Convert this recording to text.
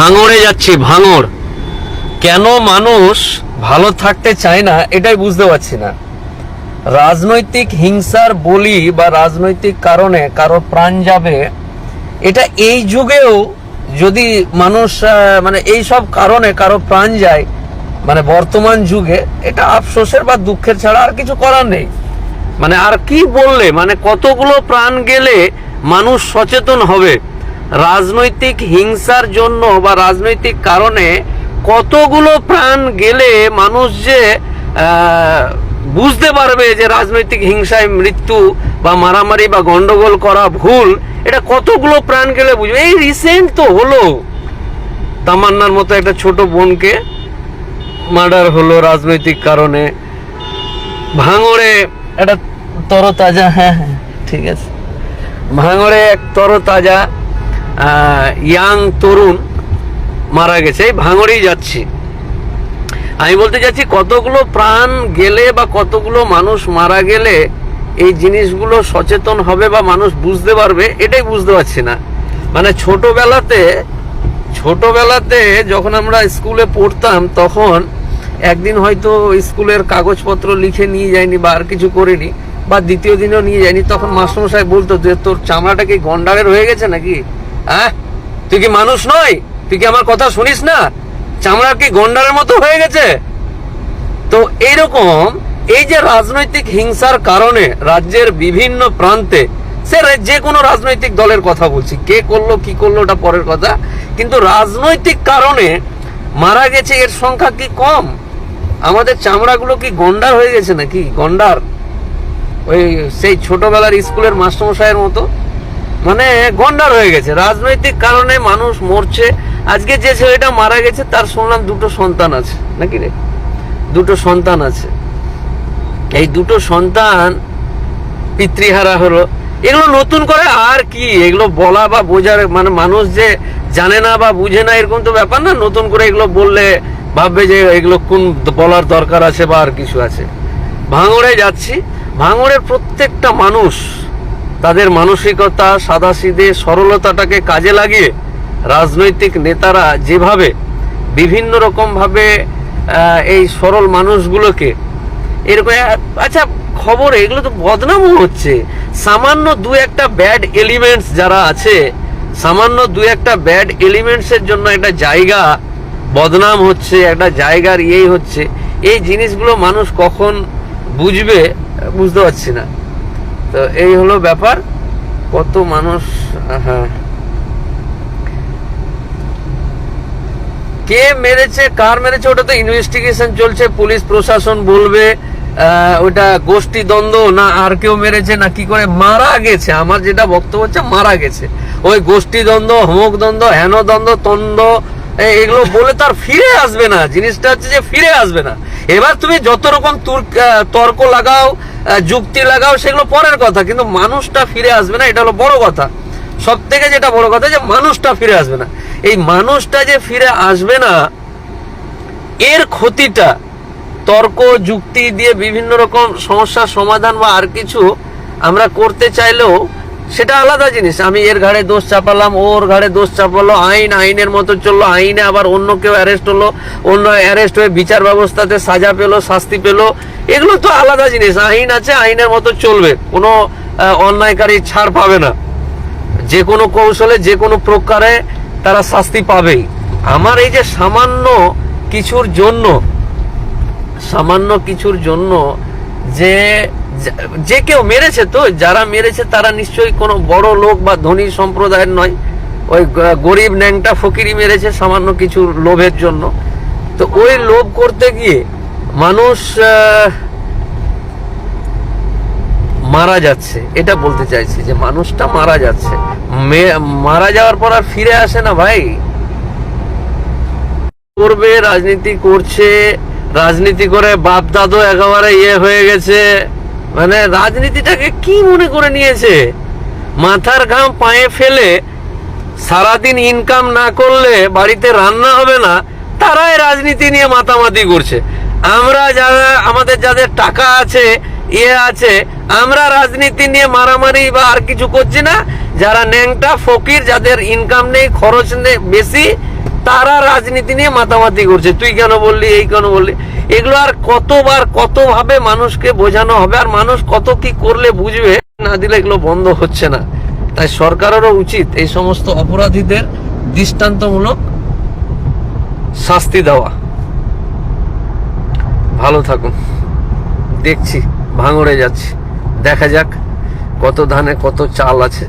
ভাঙড়ে যাচ্ছি। ভাঙড় কেন মানুষ ভালো থাকতে চায় না এটাই বুঝতে পারছি না। রাজনৈতিক হিংসার বলি বা রাজনৈতিক কারণে কারো প্রাণ যাবে, এটা এই যুগেও যদি মানুষ মানে এই সব কারণে কারো প্রাণ যায়, মানে বর্তমান যুগে এটা আফসোসের বা দুঃখের ছাড়া আর কিছু করার নেই। মানে আর কি বললে, মানে কতগুলো প্রাণ গেলে মানুষ সচেতন হবে? রাজনৈতিক হিংসার জন্য বা রাজনৈতিক কারণে কতগুলো প্রাণ গেলে মানুষ যে বুঝতে পারবে যে রাজনৈতিক হিংসায় মৃত্যু বা মারামারি বা গন্ডগোল করা ভুল, এটা কতগুলো প্রাণ গেলে বুঝবে। এই রিসেন্ট তো হলো, তামান্নার মতো একটা ছোট বোনকে মার্ডার হলো রাজনৈতিক কারণে। ভাঙড়ে একটা তরতাজা, হ্যাঁ হ্যাঁ ঠিক আছে, ভাঙড়ে এক তরতাজা ইয়াং তরুণ মারা গেছে। এই ভাঙড়েই যাচ্ছি, আমি বলতে যাচ্ছি কতগুলো প্রাণ গেলে বা কতগুলো মানুষ মারা গেলে এই জিনিসগুলো সচেতন হবে বা মানুষ বুঝতে পারবে, এটাই বুঝতে পারছি না। মানে ছোটবেলাতে যখন আমরা স্কুলে পড়তাম তখন একদিন হয়তো স্কুলের কাগজপত্র লিখে নিয়ে যায়নি বা আর কিছু করিনি, বা দ্বিতীয় দিনও নিয়ে যায়নি, তখন মাস্টারমশাই বলতো যে তোর চামড়াটা কি গন্ডারের হয়ে গেছে নাকি, হ্যাঁ তুই কি মানুষ নয়, তুই কি আমার কথা শুনিস না, চামড়া কি গন্ডারের মতো হয়ে গেছে। তো এইরকম এই যে রাজনৈতিক হিংসার কারণে রাজ্যের বিভিন্ন প্রান্তে, সে যে কোনো রাজনৈতিক দলের কথা বলছি, কে করলো কি করলো ওটা পরের কথা, কিন্তু রাজনৈতিক কারণে মারা গেছে এর সংখ্যা কি কম? আমাদের চামড়াগুলো কি গন্ডার হয়ে গেছে নাকি, গন্ডার, ওই সেই ছোটবেলার স্কুলের মাস্টারমশাইয়ের মতো, মানে গন্ডার হয়ে গেছে। রাজনৈতিক কারণে মানুষ মরছে। আজকে যে ছেলেটা মারা গেছে তার শুনলাম দুটো সন্তান আছে নাকি রে, দুটো সন্তান আছে। এই দুটো সন্তান পিতৃহারা হলো। এগুলো নতুন করে আর কি এগুলো বলা বা বোঝার, মানে মানুষ যে জানে না বা বুঝে না এরকম তো ব্যাপার না। নতুন করে এগুলো বললে ভাববে যে এগুলো কোন বলার দরকার আছে বা আর কিছু আছে। ভাঙড়ে যাচ্ছি, ভাঙড়ের প্রত্যেকটা মানুষ তাদের মানসিকতা, সাদাসিধে সরলতাটাকে কাজে লাগিয়ে রাজনৈতিক নেতারা যেভাবে বিভিন্ন রকম ভাবে এই সরল মানুষগুলোকে এরকম, আচ্ছা খবর এগুলো তো বদনামও হচ্ছে। সামান্য দু একটা ব্যাড এলিমেন্টস যারা আছে, সামান্য দু একটা ব্যাড এলিমেন্টসের জন্য একটা জায়গা বদনাম হচ্ছে, একটা জায়গার ইয়েই হচ্ছে। এই জিনিসগুলো মানুষ কখন বুঝবে বুঝতে পারছি না। তো এই হলো ব্যাপার, কত মানুষ, হ্যাঁ কে মেরেছে কার মেরেছে ওটা তো ইনভেস্টিগেশন চলছে, পুলিশ প্রশাসন বলবে ওটা গোষ্ঠী দ্বন্দ্ব না আর কেউ মেরেছে না কি করে মারা গেছে। আমার যেটা বক্তব্য হচ্ছে মারা গেছে, ওই গোষ্ঠী দ্বন্দ্ব, হোমক দ্বন্দ্ব, হেন দ্বন্দ্ব, তন্দ্ব এগুলো বলে তার ফিরে আসবে না। জিনিসটা হচ্ছে যে ফিরে আসবে না। এবার তুমি যত রকম তর্ক লাগাও, যুক্তি লাগাও, সেগুলো পরের কথা, কিন্তু মানুষটা ফিরে আসবে না, এটা হলো বড় কথা। সব থেকে যেটা বড় কথা যে মানুষটা ফিরে আসবে না। এই মানুষটা যে ফিরে আসবে না, এর ক্ষতিটা তর্ক যুক্তি দিয়ে বিভিন্ন রকম সমস্যার সমাধান বা আর কিছু আমরা করতে চাইলেও সেটা আলাদা জিনিস। আমি এর ঘাড়ে দোষ চাপালাম, ওর ঘাড়ে দোষ চাপালো, আইনের মতো চললো, আইনে আবার অন্য কেউ অ্যারেস্ট হলো, অন্য অ্যারেস্ট হয়ে বিচার ব্যবস্থাতে সাজা পেলো, শাস্তি পেলো, এগুলো তো আলাদা জিনিস। আইন আছে, আইনের মতো চলবে, কোনো অন্যায়কারী ছাড় পাবে না, যে কোনো কৌশলে যে কোনো প্রকারে তারা শাস্তি পাবেই। আমার এই যে সামান্য কিছুর জন্য যে কেউ মেরেছে, তো যারা মেরেছে তারা নিশ্চয়ই কোনো বড় লোক বা ধনী সম্প্রদায়ের নয়, ওই গরিব ন্যাংটা ফকিরি মেরেছে সামান্য কিছু লোভের জন্য। তো ওই লোভ করতে গিয়ে মানুষ মারা যাচ্ছে, এটা বলতে চাইছি যে মানুষটা মারা যাচ্ছে। মারা যাওয়ার পর আর ফিরে আসে না ভাই। করবে রাজনীতি করছে, রাজনীতি করে বাপ দাদু একেবারে ইয়ে হয়ে গেছে, মানে রাজনীতিটাকে কি মনে করে নিয়েছে। মাথার ঘাম পায়ে ফেলে সারাদিন ইনকাম না করলে বাড়িতে রান্না হবে না, তারাই রাজনীতি নিয়ে মাতামাতি করছে। আমরা যারা আমাদের যাদের টাকা আছে ইয়ে আছে, আমরা রাজনীতি নিয়ে মারামারি বা আর কিছু করছি না। যারা ন্যাংটা ফকির, যাদের ইনকাম নেই, খরচ নেই বেশি, তারা রাজনীতি নিয়ে মাতামাতি করছে, তুই কেন বললি, এই কেন বললি। এগুলো আর কতবার কতভাবে মানুষকে বোঝানো হবে, আর মানুষ কত কি করলে বুঝবে, না দিলে এগুলো বন্ধ হচ্ছে না। তাই সরকারেরও উচিত এই সমস্ত অপরাধীদের দৃষ্টান্তমূলক শাস্তি দেওয়া। ভালো থাকুন, দেখছি ভাঙড়ে যাচ্ছি, দেখা যাক কত ধানে কত চাল আছে।